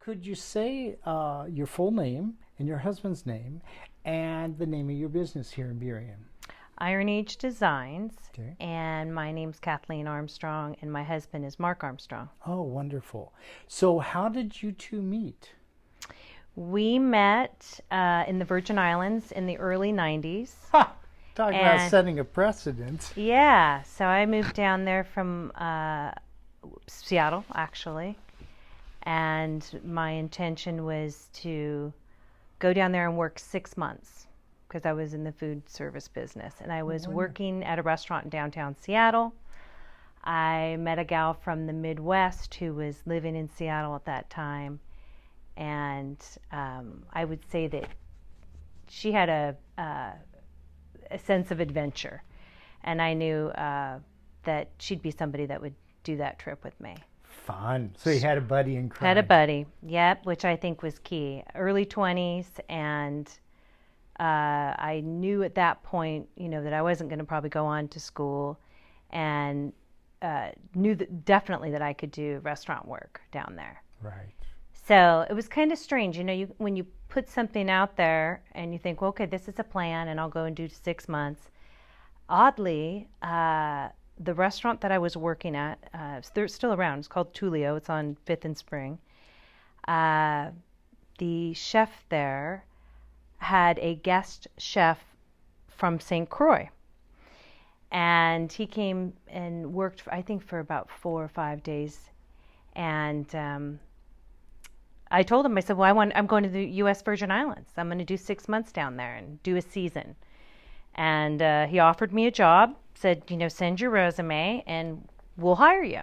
could you say your full name and your husband's name and the name of your business here in Burien? Iron Age Designs, Okay. and my name's Kathleen Armstrong, and my husband is Mark Armstrong. Oh, wonderful. So how did you two meet? We met in the Virgin Islands in the early 90s. Ha! Talk about setting a precedent. Yeah, so I moved down there from Seattle, actually, and my intention was to go down there and work 6 months because I was in the food service business, and I was working at a restaurant in downtown Seattle. I met a gal from the Midwest who was living in Seattle at that time, and I would say that she had a sense of adventure, and I knew that she'd be somebody that would do that trip with me. Fun. So you had a buddy in crime. Had a buddy, yep, which I think was key. Early 20s, and I knew at that point, that I wasn't going to probably go on to school, and knew definitely that I could do restaurant work down there. Right. So it was kind of strange, when you put something out there and you think, well, okay, this is a plan, and I'll go and do 6 months. Oddly, the restaurant that I was working at, they're still around. It's called Tulio. It's on 5th and Spring. The chef there had a guest chef from St. Croix. And he came and worked, I think, for about 4 or 5 days. And I told him, I said, well, I'm going to the U.S. Virgin Islands. I'm going to do 6 months down there and do a season. And he offered me a job, said, send your resume and we'll hire you.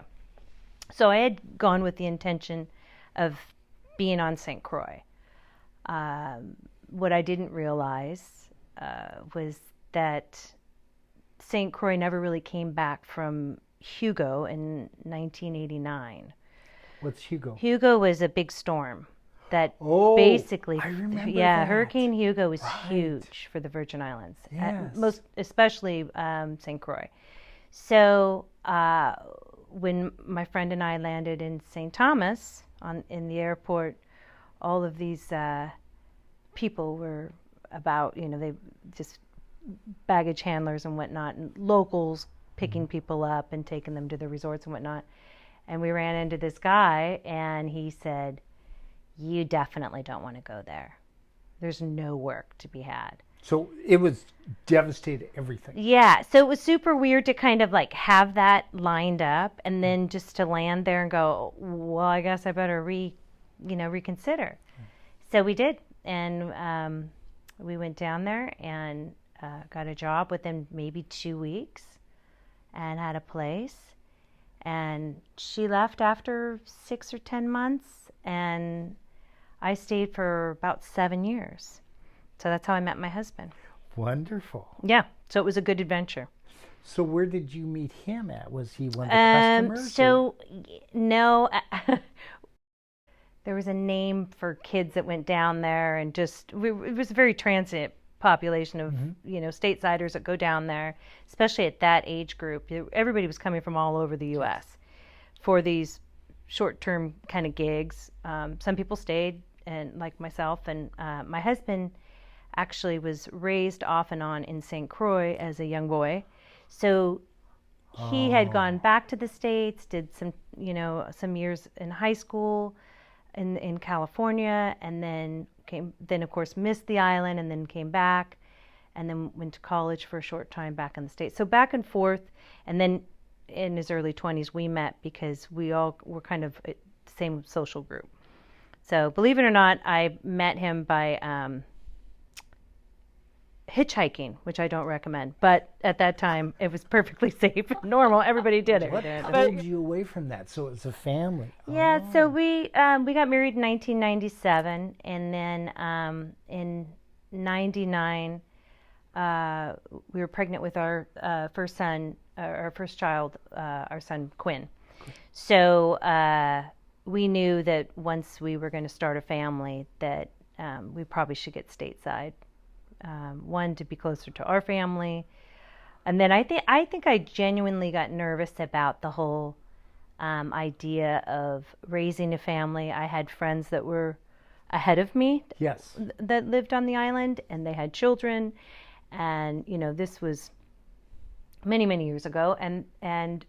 So I had gone with the intention of being on St. Croix. What I didn't realize was that St. Croix never really came back from Hugo in 1989. What's Hugo? Hugo was a big storm that basically, I remember that. Hurricane Hugo was huge for the Virgin Islands, yes. especially St. Croix. So when my friend and I landed in St. Thomas in the airport, all of these people were about, they just baggage handlers and whatnot, and locals picking people up and taking them to the resorts and whatnot. And we ran into this guy, and he said, you definitely don't want to go there. There's no work to be had. So it was devastated everything. Yeah, so it was super weird to kind of like have that lined up, and then just to land there and go, well, I guess I better reconsider. So we did, and we went down there and got a job within maybe 2 weeks and had a place. And she left after 6 or 10 months, and I stayed for about 7 years. So that's how I met my husband. Wonderful. Yeah, so it was a good adventure. So where did you meet him at? Was he one of the customers? No, there was a name for kids that went down there, and it was a very transient population of statessiders that go down there, especially at that age group. Everybody was coming from all over the U.S. for these short-term kind of gigs. Some people stayed, and like myself, and my husband actually was raised off and on in St. Croix as a young boy, so he had gone back to the States, did some years in high school in California, and then of course missed the island, and then came back, and then went to college for a short time back in the States. So back and forth, and then in his early 20s we met because we all were kind of the same social group. So believe it or not, I met him by hitchhiking, which I don't recommend, but at that time it was perfectly safe and normal. Everybody did it. What pulled you away from that? So it's a family. Yeah, so we got married in 1997, and then in 99 we were pregnant with our first son, our first child, our son Quinn. So we knew that once we were going to start a family that we probably should get stateside. One, to be closer to our family, and then I think I genuinely got nervous about the whole idea of raising a family. I had friends that were ahead of me Yes. that lived on the island, and they had children, and this was many, many years ago, and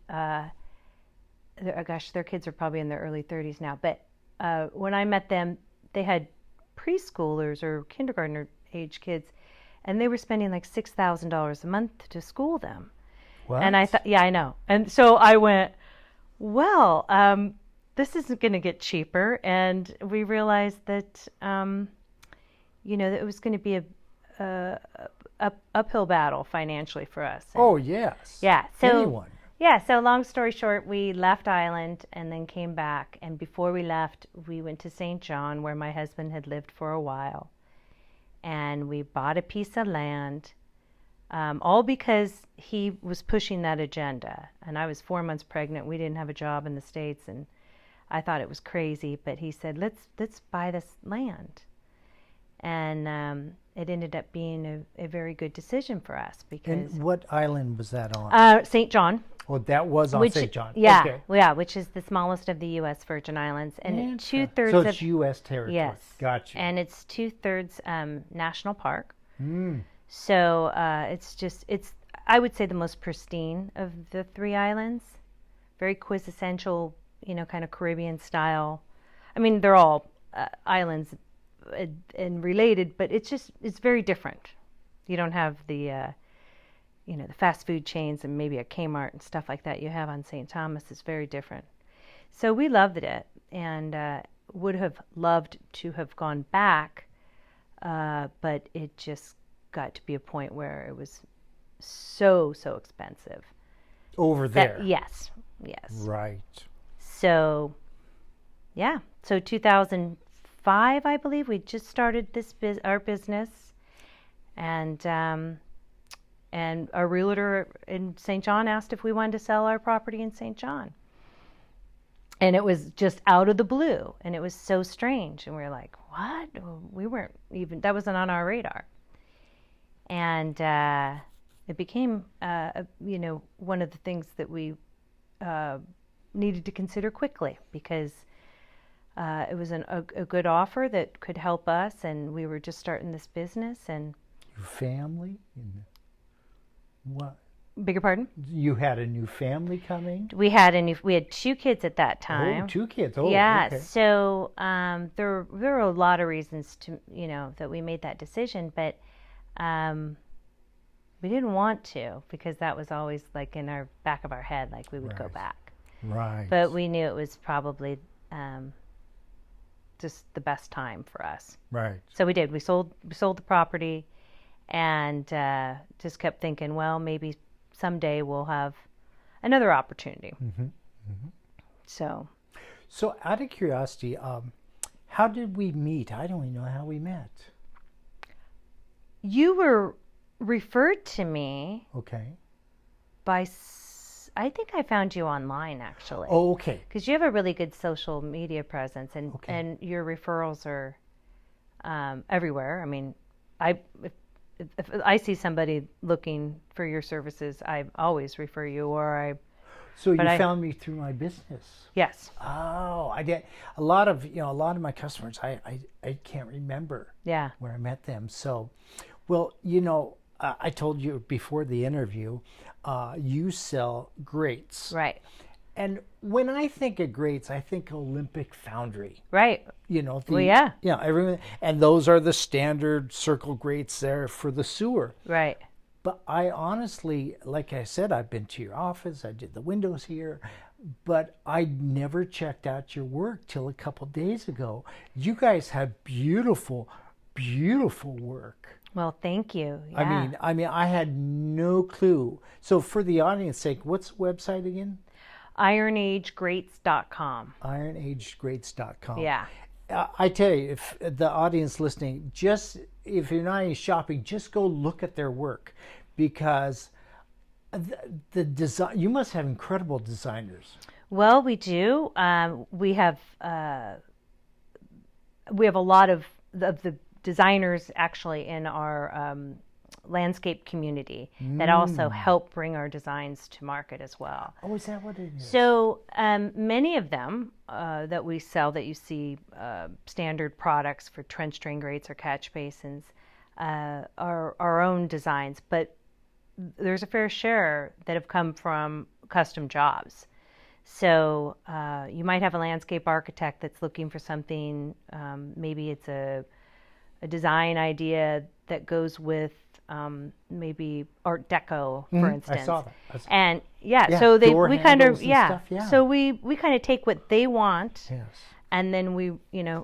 gosh, their kids are probably in their early 30s now. But when I met them, they had preschoolers or kindergartner age kids, and they were spending like $6,000 a month to school them. What? And I thought, yeah, I know. And so I went, well, this isn't going to get cheaper. And we realized that, that it was going to be a uphill battle financially for us. And, oh, yes. yeah. So anyone. Yeah, so long story short, we left Island and then came back. And before we left, we went to St. John, where my husband had lived for a while. And we bought a piece of land, all because he was pushing that agenda. And I was 4 months pregnant. We didn't have a job in the States, and I thought it was crazy. But he said, let's buy this land. And it ended up being a very good decision for us. Because And what island was that on? St. John. Oh, that was on St. John. Yeah, Okay. yeah, which is the smallest of the U.S. Virgin Islands, and Interesting. 2/3 So of it's U.S. territory. yes, Gotcha. and it's 2/3 national park. Mm. So it's I would say the most pristine of the 3 islands, very quintessential, kind of Caribbean style. I mean, they're all islands and related, but it's very different. You don't have the the fast food chains and maybe a Kmart and stuff like that you have on St. Thomas. Is very different. So we loved it, and would have loved to have gone back, but it just got to be a point where it was so expensive. Over there. Yes. Right. So, yeah. So 2005, I believe, we just started our business, and our realtor in St. John asked if we wanted to sell our property in St. John. And it was just out of the blue, and it was so strange. And we were like, what? We weren't even, that wasn't on our radar. And it became, one of the things that we needed to consider quickly, because it was a good offer that could help us, and we were just starting this business. And Your family? What? beg your pardon? You had a new family coming? We had 2 kids at that time. Oh, 2 kids. Oh, yeah. okay. So there were a lot of reasons to that we made that decision, but we didn't want to, because that was always like in our back of our head, like we would go Right. back. Right. But we knew it was probably just the best time for us. Right. So we did. We sold the property, and just kept thinking, well, maybe someday we'll have another opportunity. Mm-hmm. Mm-hmm. So out of curiosity, how did we meet? I don't even know how we met. you were referred to me Okay. by, I think I found you online, actually. Oh, okay. Because you have a really good social media presence, and Okay. and your referrals are everywhere. I mean, if I see somebody looking for your services, I always refer you, So you But I- found me through my business. yes, Oh, I did. A lot of my customers, I can't remember yeah, where I met them. So, well, I told you before the interview, you sell grates. right, And when I think of grates, I think Olympic Foundry. right, well, yeah. Everything, and those are the standard circle grates there for the sewer. right, But I honestly, like I said, I've been to your office, I did the windows here, but I never checked out your work till a couple days ago. You guys have beautiful, beautiful work. Well, thank you. Yeah. I mean, I had no clue. So for the audience sake, what's the website again? IronAgeGrates.com. IronAgedGrates.com. Yeah. I tell you, if the audience listening, if you're not any shopping, just go look at their work, because the design. You must have incredible designers. Well, we do. We have a lot of the designers actually in our landscape community that also help bring our designs to market as well. Oh, is that what it is? So many of them that we sell, that you see standard products for trench drain grates or catch basins, are our own designs, but there's a fair share that have come from custom jobs. So you might have a landscape architect that's looking for something, maybe it's a design idea that goes with maybe Art Deco, for instance. I saw that. And so we kind of stuff, So we kind of take what they want, yes, and then we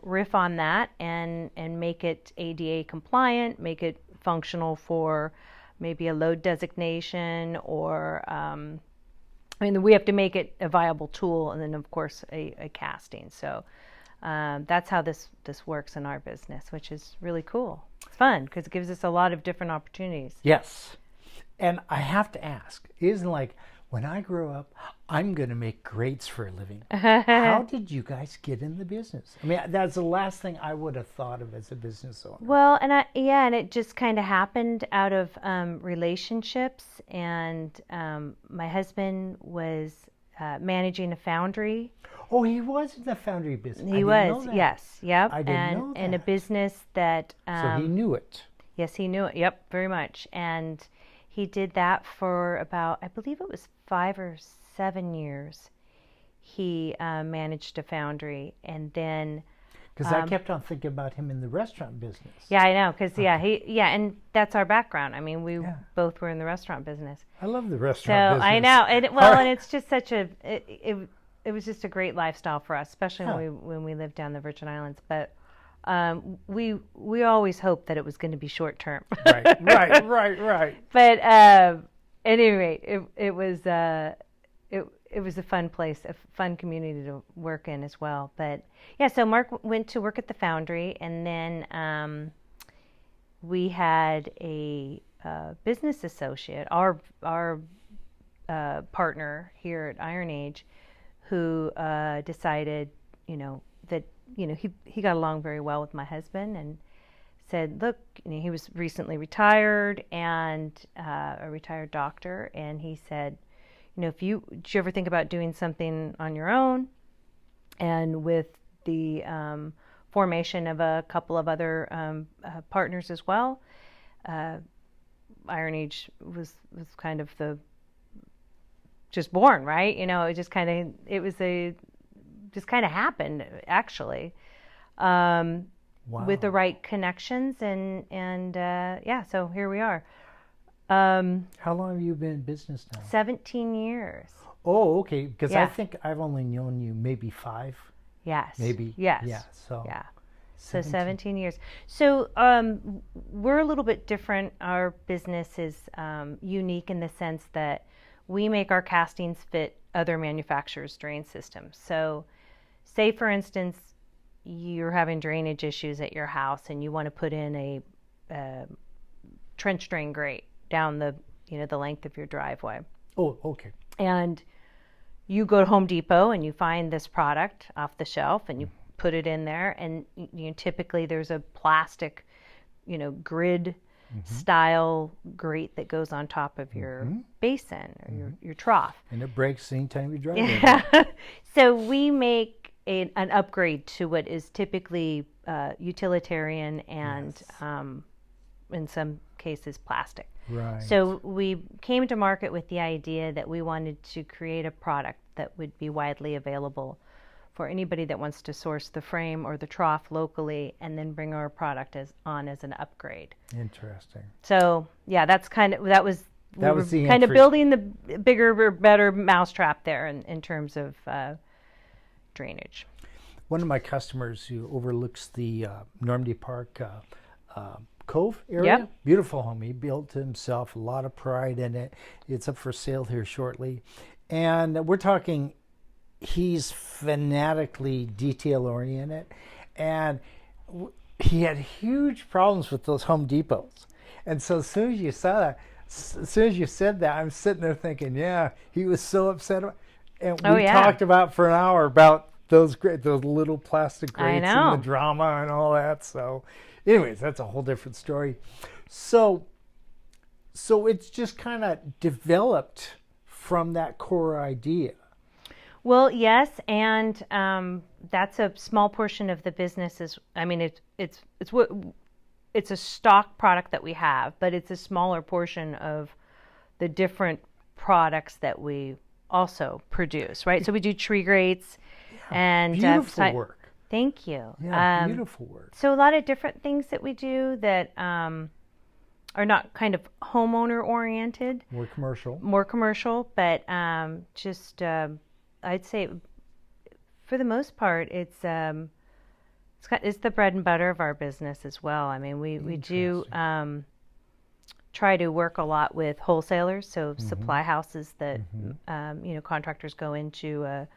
riff on that and make it ADA compliant, make it functional for maybe a load designation, or we have to make it a viable tool, and then of course a casting. So that's how this works in our business, which is really cool. It's fun because it gives us a lot of different opportunities. Yes. And I have to ask, isn't like, when I grow up, I'm going to make grates for a living. How did you guys get in the business? I mean, that's the last thing I would have thought of as a business owner. Well, and it just kind of happened out of relationships. And my husband was managing a foundry. Oh, he was in the foundry business. He was, yes, yep. I didn't know that. And a business that. So he knew it. Yes, he knew it. Yep, very much. And he did that for about, I believe it was 5 or 7 years. He managed a foundry, and then. Because I kept on thinking about him in the restaurant business. Yeah, I know. Because and that's our background. I mean, we both were in the restaurant business. I love the restaurant business. So I know, and it's just such a. It was just a great lifestyle for us, especially when we lived down the Virgin Islands. But we always hoped that it was going to be short term. Right. But at any rate, it was a fun place, a fun community to work in as well. But yeah, so Mark went to work at the foundry, and then we had a business associate, our partner here at Iron Age, who decided, that he got along very well with my husband, and said, look, he was recently retired, and a retired doctor, and he said, did you ever think about doing something on your own? And with the formation of a couple of other partners as well, Iron Age was kind of just born, right? It just kind of happened, actually, with the right connections, and so here we are. How long have you been in business now? 17 years. Oh, okay. Because I think I've only known you maybe 5. Yes. Maybe. Yes. Yeah. So. Yeah. So 17 years. So we're a little bit different. Our business is unique in the sense that we make our castings fit other manufacturers' drain systems. So, say for instance, you're having drainage issues at your house, and you want to put in a trench drain grate down the length of your driveway. Oh, okay. And you go to Home Depot and you find this product off the shelf, and you put it in there, and typically there's a plastic, grid style grate that goes on top of your basin or your trough. And it breaks anytime you drive it. So we make an upgrade to what is typically utilitarian and in some cases plastic. Right. So we came to market with the idea that we wanted to create a product that would be widely available for anybody that wants to source the frame or the trough locally, and then bring our product as an upgrade. Interesting. So that was the kind of building the bigger, better mousetrap there in terms of drainage. One of my customers who overlooks the Normandy Park Cove area, beautiful home. He built himself, a lot of pride in it. It's up for sale here shortly. And we're talking, he's fanatically detail-oriented. And he had huge problems with those Home Depots. And so as soon as you said that, I'm sitting there thinking, he was so upset. And we talked about for an hour about those little plastic grates and the drama and all that. So anyways, that's a whole different story. So So it's just kind of developed from that core idea. Well, yes, and that's a small portion of the business. I mean, it's a stock product that we have, but it's a smaller portion of the different products that we also produce, right? So we do tree grates and Beautiful work. Thank you. Yeah, beautiful work. So a lot of different things that we do that are not kind of homeowner oriented, More commercial, but just I'd say for the most part it's the bread and butter of our business as well. I mean, we do try to work a lot with wholesalers, so supply houses that contractors go into a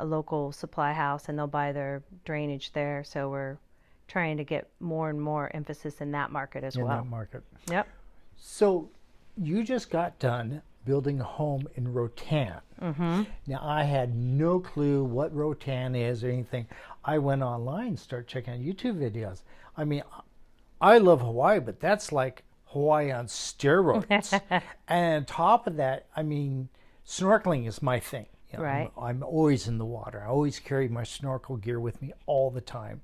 local supply house and they'll buy their drainage there. So we're trying to get more and more emphasis in that market as well. In that market. Yep. So you just got done building a home in Routan. Now, I had no clue what Routan is or anything. I went online and started checking out YouTube videos. I mean, I love Hawaii, but that's like Hawaii on steroids. And on top of that, I mean, snorkeling is my thing. You know, Right. I'm always in the water. I always carry my snorkel gear with me all the time.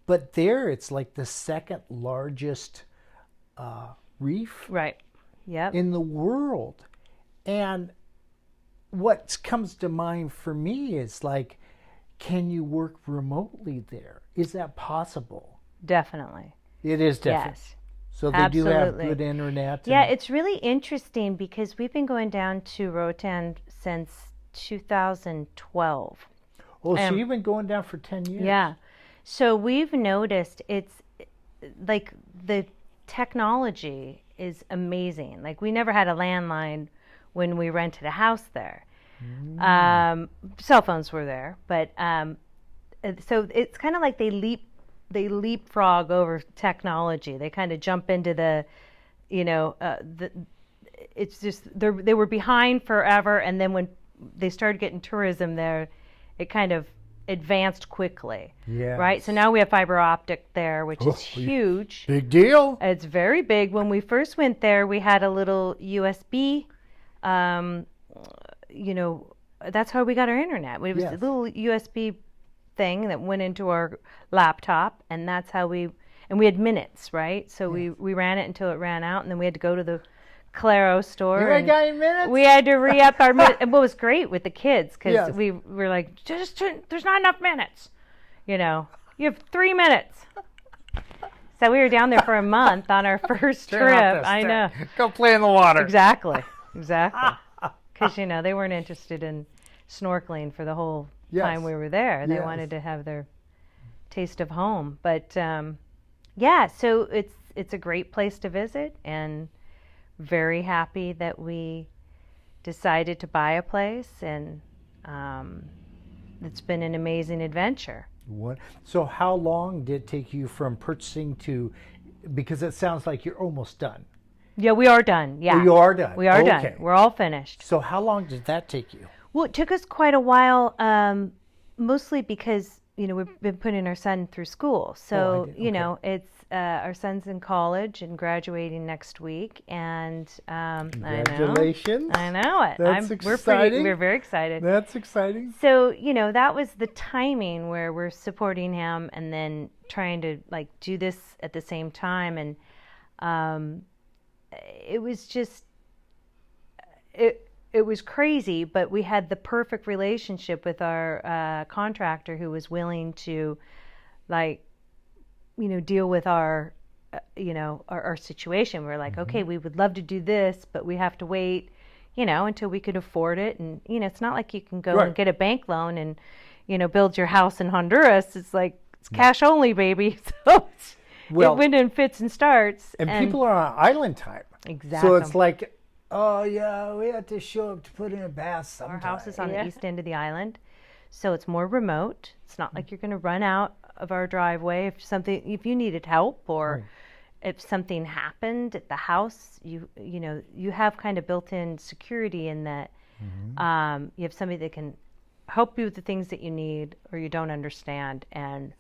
But there, it's like the second largest reef Right. Yep. in the world. And what comes to mind for me is like, can you work remotely there? Is that possible? Definitely. It is definitely. Yes. So they do have Absolutely. good internet. Yeah, it's really interesting because we've been going down to Routan since 2012. Oh, so you've been going down for 10 years? Yeah. So we've noticed it's like the technology is amazing. Like we never had a landline when we rented a house there. Cell phones were there, but so it's kind of like they leapfrog over technology. They kind of jump into it's just they were behind forever, and then when they started getting tourism there, it kind of advanced quickly. Yeah. Right. So now we have fiber optic there, which is huge. Big deal. It's very big. When we first went there, we had a little USB. That's how we got our internet. It was a little USB thing that went into our laptop, and that's how we had minutes, right? So we ran it until it ran out, and then we had to go to the Claro store. You got any minutes? We had to re-up our minutes. And what was great with the kids, because Yes. we were like, there's not enough minutes. You have 3 minutes. So we were down there for a month on our first Turn off trip. this I thing. know. Go play in the water. Exactly. Because, they weren't interested in snorkeling for the whole time we were there. They wanted to have their taste of home. But, so it's a great place to visit, and very happy that we decided to buy a place, and it's been an amazing adventure. What? So how long did it take you from purchasing to, because it sounds like you're almost done. Yeah, we are done. Yeah. Oh, you are done. We are Okay. done. We're all finished. So how long did that take you? Well, it took us quite a while, mostly because, we've been putting our son through school. So, it's our son's in college and graduating next week. And Congratulations. I know it. That's exciting. We're very excited. That's exciting. So, that was the timing where we're supporting him and then trying to do this at the same time. And it was just, it was crazy, but we had the perfect relationship with our contractor who was willing to deal with our our situation. We're like, okay, we would love to do this, but we have to wait, until we could afford it. And, it's not like you can go and get a bank loan and, build your house in Honduras. It's like, it's cash only, baby. So it went in fits and starts. And people are on island time. Exactly. So it's like, oh yeah, we have to show up to put in a bath sometime. Our house is on the east end of the island, so it's more remote. It's not like you're going to run out of our driveway if you needed help, or if something happened at the house. You have kind of built-in security in that. You have somebody that can help you with the things that you need or you don't understand. And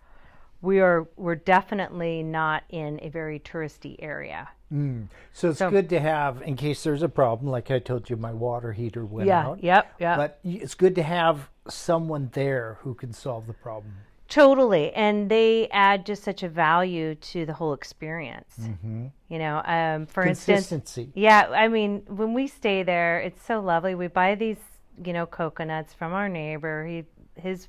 we're definitely not in a very touristy area. So it's good to have, in case there's a problem, like I told you, my water heater went out. Yep. But it's good to have someone there who can solve the problem. Totally. And they add just such a value to the whole experience. You know, for Consistency. instance, yeah, I mean, when we stay there, it's so lovely. We buy these, you know, coconuts from our neighbor. His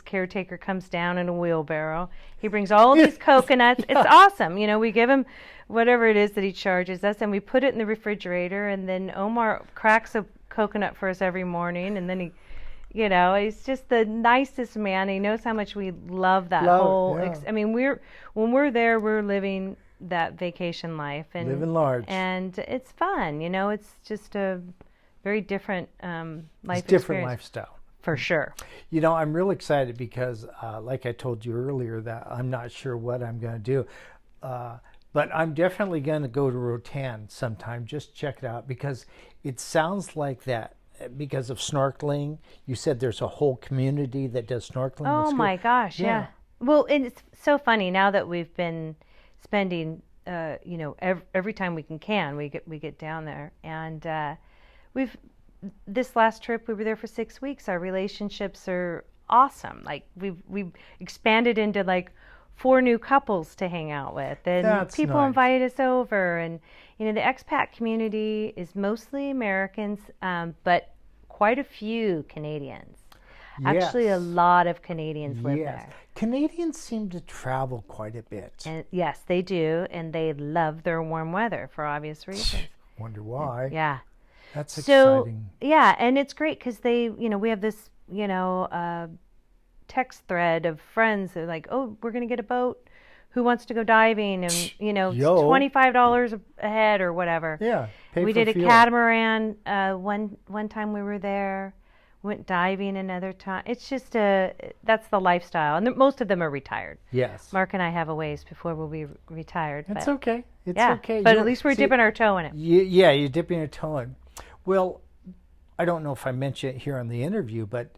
caretaker comes down in a wheelbarrow. He brings all these coconuts. It's awesome. You know, we give him whatever it is that he charges us, and we put it in the refrigerator, and then Omar cracks a coconut for us every morning, and then he, you know, he's just the nicest man. He knows how much we love that whole I mean, when we're there, we're living that vacation life, and living large, and it's fun. You know, it's just a very different life different lifestyle. For sure. You know, I'm real excited because, like I told you earlier, that I'm not sure what I'm going to do. But I'm definitely going to go to Routan sometime, just check it out, because it sounds like that because of snorkeling. You said there's a whole community that does snorkeling. Oh, my gosh, yeah. Well, and it's so funny now that we've been spending, you know, every time we can, we get down there. And this last trip, we were there for 6 weeks. Our relationships are awesome. Like we've expanded into like 4 new couples to hang out with, and That's people nice. invite us over. And you know, the expat community is mostly Americans, but quite a few Canadians. Actually, a lot of Canadians live there. Canadians seem to travel quite a bit. And yes, they do, and they love their warm weather for obvious reasons. Wonder why. Yeah. That's So, exciting. yeah, and it's great because they, you know, we have this, you know, text thread of friends that are like, oh, we're going to get a boat. Who wants to go diving? And, you know, it's $25 a head or whatever. Yeah. We did a catamaran one time we were there. Went diving another time. It's just that's the lifestyle. And most of them are retired. Yes. Mark and I have a ways before we'll be retired. It's okay. It's yeah, okay. But at least we're dipping our toe in it. Yeah, you're dipping your toe in. Well, I don't know if I mentioned it here on the interview, but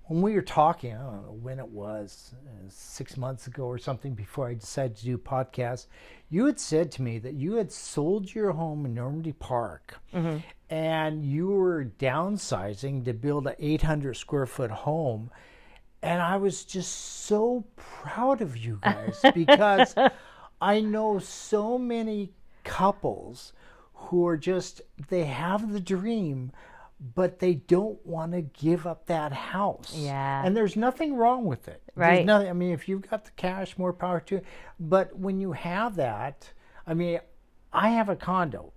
when we were talking, I don't know when it was, 6 months ago or something, before I decided to do podcasts, you had said to me that you had sold your home in Normandy Park, and you were downsizing to build an 800 square foot home. And I was just so proud of you guys because I know so many couples who are just, they have the dream, but they don't want to give up that house. Yeah. And there's nothing wrong with it. Right. There's nothing, I mean, if you've got the cash, more power to you. But when you have that, I mean, I have a condo,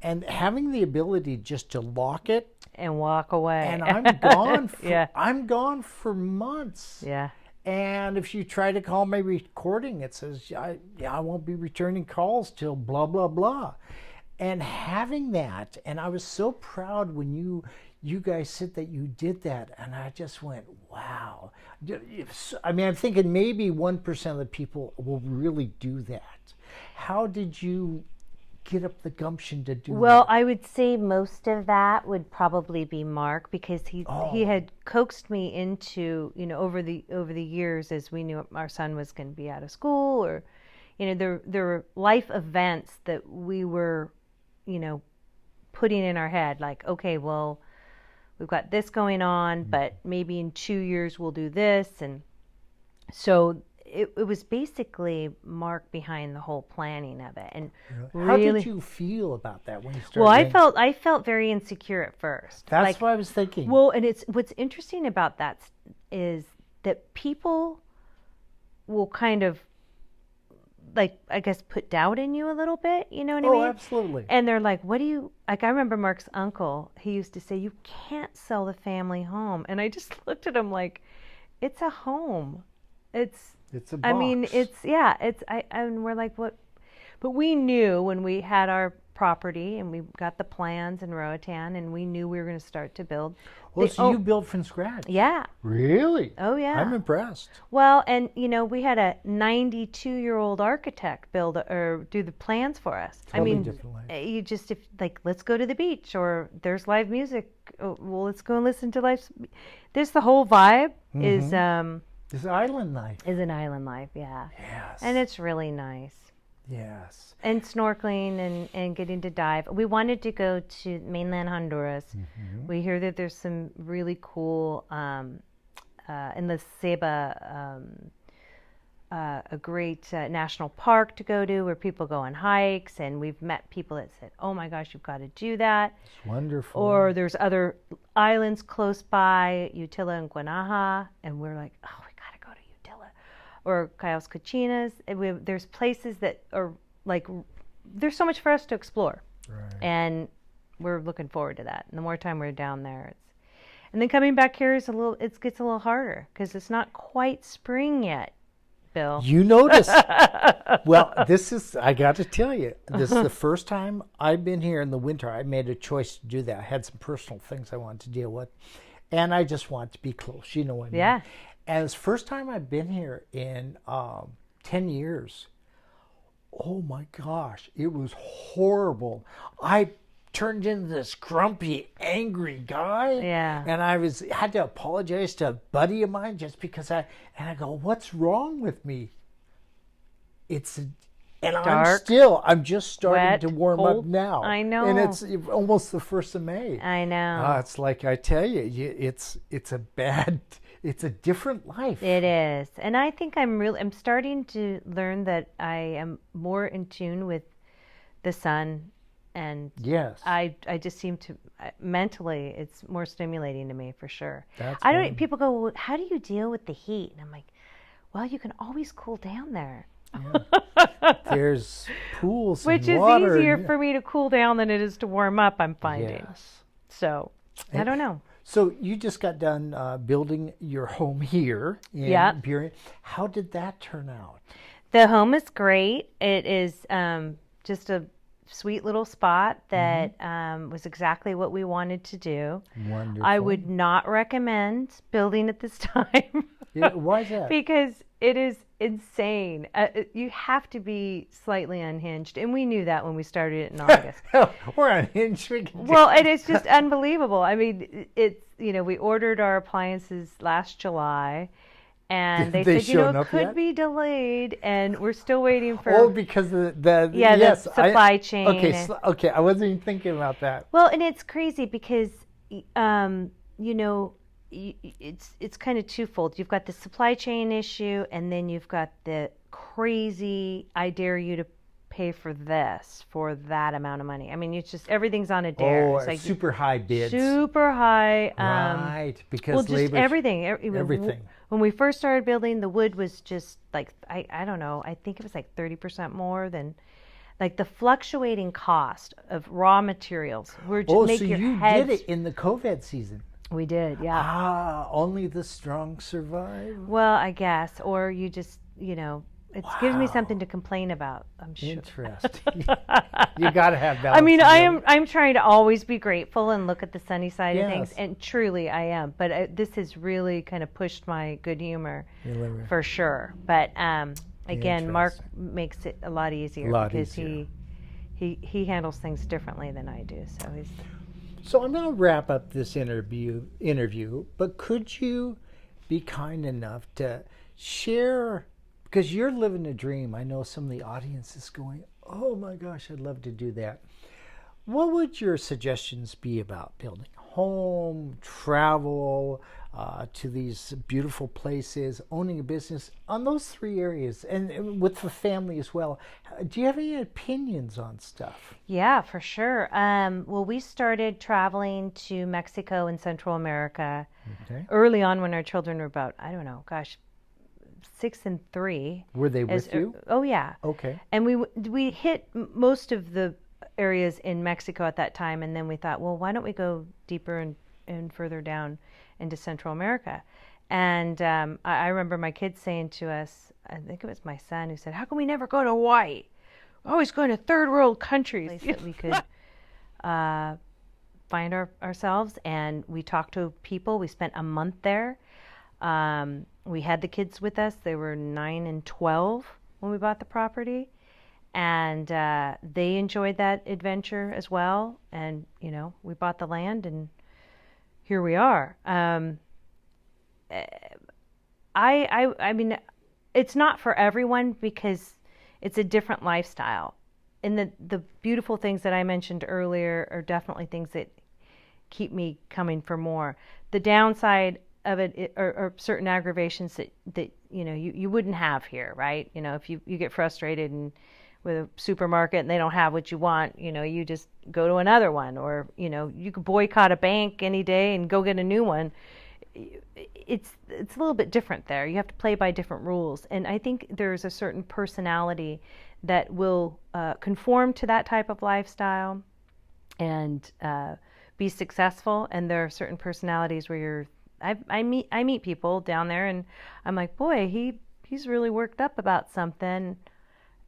and having the ability just to lock it and walk away. And I'm gone I'm gone for months. Yeah. And if you try to call my recording, it says, I won't be returning calls till blah, blah, blah. And having that, and I was so proud when you guys said that you did that, and I just went, wow. I mean, I'm thinking maybe 1% of the people will really do that. How did you get up the gumption to do that? Well, I would say most of that would probably be Mark, because he had coaxed me into, you know, over the years, as we knew our son was going to be out of school, or, you know, there were life events that we were, you know, putting in our head, like, okay, well, we've got this going on, but maybe in 2 years we'll do this. And so it was basically Mark behind the whole planning of it. And how did you feel about that when you started? Well, I felt very insecure at first. That's what I was thinking. Well, and what's interesting about that is that people will kind of, like, I guess, put doubt in you a little bit, you know what I mean? Oh, absolutely. And they're like, what do you, like, I remember Mark's uncle, he used to say, you can't sell the family home. And I just looked at him like, it's a home. It's a box. I mean, and we're like, what? But we knew when we had our property and we got the plans in Routan, and we knew we were going to start to build. Well, so you built from scratch? Yeah. Really? Oh, yeah. I'm impressed. Well, and, you know, we had a 92-year-old architect do the plans for us. Totally I mean, different life. you just, let's go to the beach, or there's live music. Oh, well, let's go and listen to live. There's the whole vibe It's island life. Is an island life, yeah. Yes. And it's really nice. Yes. And snorkeling and getting to dive. We wanted to go to mainland Honduras. We hear that there's some really cool in the Ceiba, a great national park to go to where people go on hikes, and we've met people that said, "Oh my gosh, you've got to do that." It's wonderful. Or there's other islands close by, Utila and Guanaja, and we're like, "Oh, we got to go to Utila." Or Cayos Cochinas. There's places that are like, there's so much for us to explore, Right. and we're looking forward to that. And the more time we're down there, and then coming back here is it gets a little harder because it's not quite spring yet, Bill. You notice. Well, I got to tell you, this is the first time I've been here in the winter. I made a choice to do that. I had some personal things I wanted to deal with, and I just want to be close. You know what I mean? Yeah. And it's the first time I've been here in 10 years. Oh my gosh, it was horrible. I turned into this grumpy, angry guy. Yeah. And I had to apologize to a buddy of mine just because I go, what's wrong with me? Dark, I'm just starting wet, to warm cold. up now. I know. And it's almost the 1st of May. I know. It's like I tell you, it's a different life. It is. And I think I'm starting to learn that I am more in tune with the sun, and Yes. I just seem to mentally it's more stimulating to me for sure. That's People go, well, how do you deal with the heat? And I'm like, well, you can always cool down there. Yeah. There's pools Which and is water. easier for me to cool down than it is to warm up, I'm finding. Yes. So, I don't know. So you just got done building your home here in Burien. How did that turn out? The home is great. It is just a sweet little spot that was exactly what we wanted to do. Wonderful. I would not recommend building at this time. Yeah, why is that? Because it is insane. You have to be slightly unhinged, and we knew that when we started it in August. We're unhinged. Well, it is just unbelievable. I mean, it's we ordered our appliances last July, and they said it could be delayed, and we're still waiting for. Because the the supply chain. Okay, I wasn't even thinking about that. Well, and it's crazy because it's kind of twofold. You've got the supply chain issue, and then you've got the crazy, I dare you to pay for that amount of money. I mean, it's just everything's on a dare. Oh, it's like super high bids. Super high. Right, because just everything. Everything. When we first started building, the wood was just like, I don't know, I think it was like 30% more than, like the fluctuating cost of raw materials. So you did it in the COVID season. We did, yeah. Only the strong survive. Well, I guess, or you just, it gives me something to complain about, I'm sure. Interesting. You got to have balance. I mean, I'm trying to always be grateful and look at the sunny side of things, Yes. and truly I am. But this has really kind of pushed my good humor for sure. But again, Mark makes it a lot easier because he handles things differently than I do. So I'm going to wrap up this interview, but could you be kind enough to share, because you're living a dream. I know some of the audience is going, oh my gosh, I'd love to do that. What would your suggestions be about building a home, travel to these beautiful places, owning a business, on those 3 areas, and with the family as well? Do you have any opinions on stuff? Yeah, for sure. Well, we started traveling to Mexico and Central America early on when our children were about, 6 and 3. Were they with you? Oh, yeah. Okay. And we hit most of the areas in Mexico at that time, and then we thought, well, why don't we go deeper and further down into Central America? And I remember my kids saying to us, I think it was my son who said, how come we never go to Hawaii? We're always going to third world countries. That we could find ourselves, and we talked to people. We spent a month there. We had the kids with us. They were 9 and 12 when we bought the property, and they enjoyed that adventure as well. And we bought the land, and here we are. I mean, it's not for everyone, because it's a different lifestyle. And the beautiful things that I mentioned earlier are definitely things that keep me coming for more. The downside of it are certain aggravations that you wouldn't have here, right? If you get frustrated and with a supermarket and they don't have what you want, you just go to another one, or you could boycott a bank any day and go get a new one. It's a little bit different there. You have to play by different rules, and I think there's a certain personality that will conform to that type of lifestyle and be successful. And there are certain personalities where I meet people down there, and I'm like, boy, he's really worked up about something.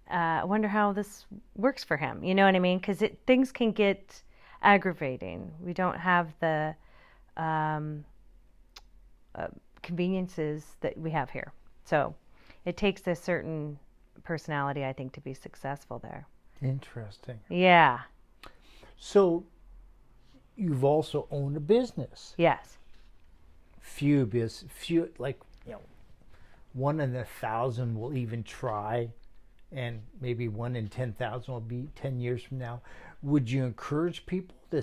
I wonder how this works for him. You know what I mean? Because things can get aggravating. We don't have the conveniences that we have here. So it takes a certain personality, I think, to be successful there. Interesting. Yeah. So you've also owned a business. Yes. Few, like, one in 1,000 will even try, and maybe 1 in 10,000 will be 10 years from now. Would you encourage people to,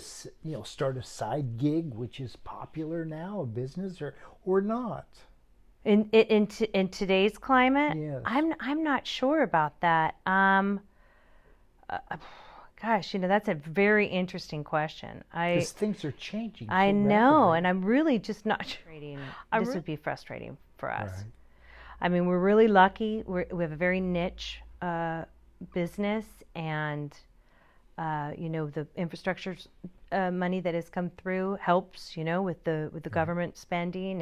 start a side gig, which is popular now, a business, or not? In today's climate, yes. I'm not sure about that. Gosh, that's a very interesting question. Because things are changing. I so know, rapidly. and I'm really just not trading. This would be frustrating for us. Right. I mean, we're really lucky. We have a very niche business, and the infrastructure money that has come through helps. With the government spending,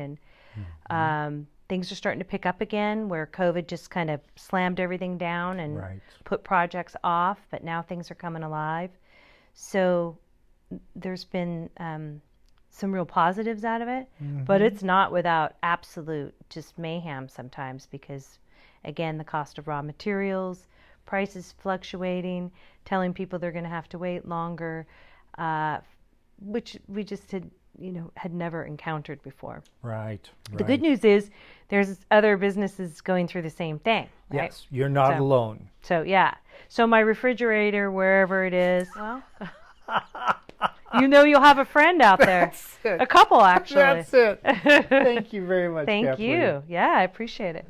and things are starting to pick up again, where COVID just kind of slammed everything down and put projects off, but now things are coming alive. So there's been some real positives out of it, but it's not without absolute just mayhem sometimes, because again, the cost of raw materials, prices fluctuating, telling people they're going to have to wait longer, which we just had never encountered before. Right. The good news is there's other businesses going through the same thing. Right? Yes, you're not alone. So yeah. So my refrigerator, wherever it is, well, you'll have a friend out there. That's it. A couple, actually. That's it. Thank you very much, Thank Kathleen. you. Yeah, I appreciate it.